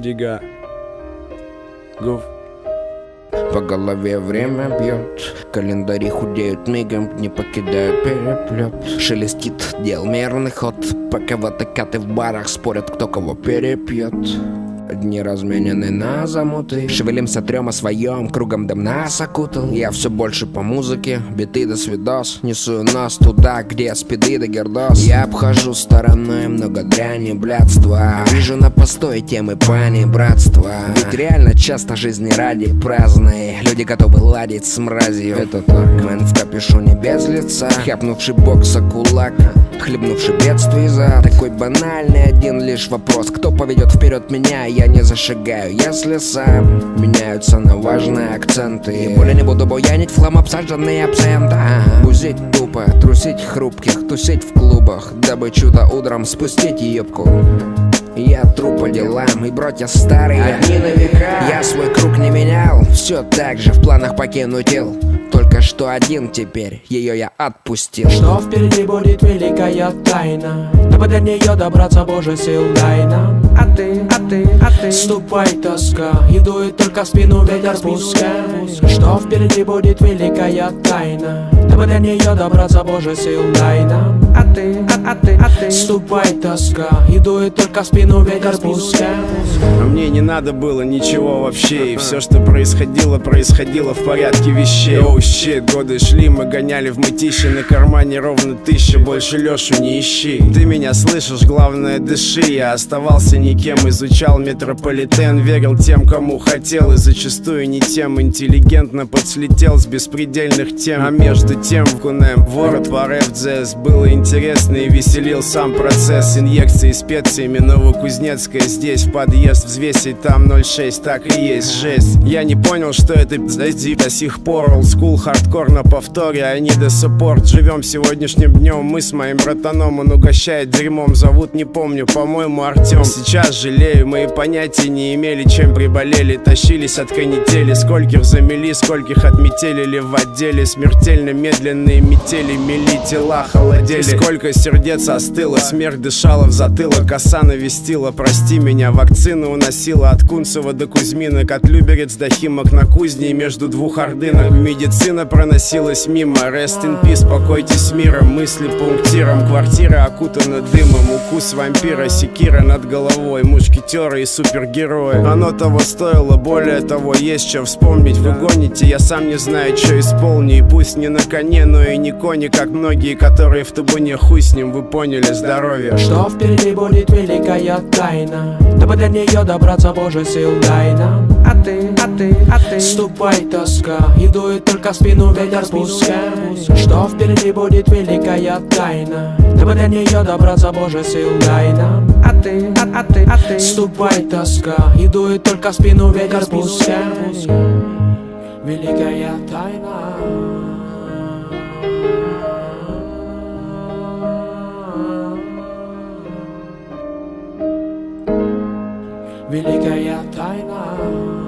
Дига. Гуф. По голове время бьет, календари худеют мигом, не покидая переплет. Шелестит дел мерный ход, пока ватакаты в барах спорят, кто кого перепьет. Одни разменены на замуты, шевелимся трем о своем, кругом дым нас окутал. Я все больше по музыке, биты до свидос, несу нас туда, где спиды да гердос. Я обхожу стороной много дряни, блядства, вижу на постое темы пани, братства. Ведь реально часто жизни ради праздные, люди готовы ладить с мразью. Это так, мэн в капюшоне без лица, хапнувший бокса кулак, хлебнувший бедствий за. Такой банальный один лишь вопрос: кто поведет вперед меня? Я не зашагаю, если сам. Меняются на важные акценты, и более не буду буянить в хлам обсаженный абсент. Бузить тупо, трусить хрупких, тусить в клубах, дабы чудо утром спустить юбку. Я тру по делам, и братья старые, одни на века. Я свой круг не менял, все так же в планах покинуть ил. Только что один теперь, ее я отпустил. Что впереди будет великая тайна, дабы до нее добраться, Боже, сил дай нам. А ты ступай, тоска, и дует только в спину ветер пускай. Что впереди будет великая тайна, дабы до нее добраться, Боже, сил дай нам. А ты ступай, тоска, и дует только в спину ветер пускай. А мне не надо было ничего вообще, и все, что происходило, происходило в порядке вещей. Оу, щит, годы шли, мы гоняли в мытище, на кармане ровно 1000, больше Лешу не ищи. Ты меня слышишь, главное дыши. Я оставался никем, изучал метрополитен, верил тем, кому хотел, и зачастую не тем. Интеллигентно подслетел с беспредельных тем, а между тем в Кунем ворот по РФДЗ было интересно и веселил сам процесс. Инъекции специями Новокузнецкая, здесь в подъезд взвесить, там 0,6, так и есть жесть. Я не понял, что это пизди до сих пор. Олдскул, хардкор на повторе, они до саппорт. Живем сегодняшним днем, мы с моим братаном, он угощает дерьмом, зовут не помню, по-моему Артем. Сейчас жалею, мы и понятия не имели, чем приболели, тащились от канители. Скольких замели, скольких отметелили в отделе. Смертельно медленные метели мели, тела холодели. Сколько сердец остыло, смерть дышала в затылок, коса навестила. Прости меня, вакцина уносила от Кунцева до Кузьминок, от Люберец до Химок на кузне и между двух ордынок. Медицина проносилась мимо, rest in peace, покойтесь с миром. Мысли пунктиром, квартира окутана дымом, укус вампира, секира над головой, мушкетеры и супергерои. Оно того стоило, более того, есть что вспомнить. Вы гоните, я сам не знаю, что исполню. И пусть не на коне, но и не кони, как многие, которые в табуне, хуй с ним, вы поняли, здоровье. Что впереди будет великая тайна, дабы до нее добраться, Боже, сил дай нам. А ты ступай, тоска, и дует только в спину ветер пускай. Что впереди будет великая тайна, дабы до нее добраться, Боже, сил дай нам. А ты ступай, тоска, и дует только в спину ветер пускай. Великая тайна. Великая тайна.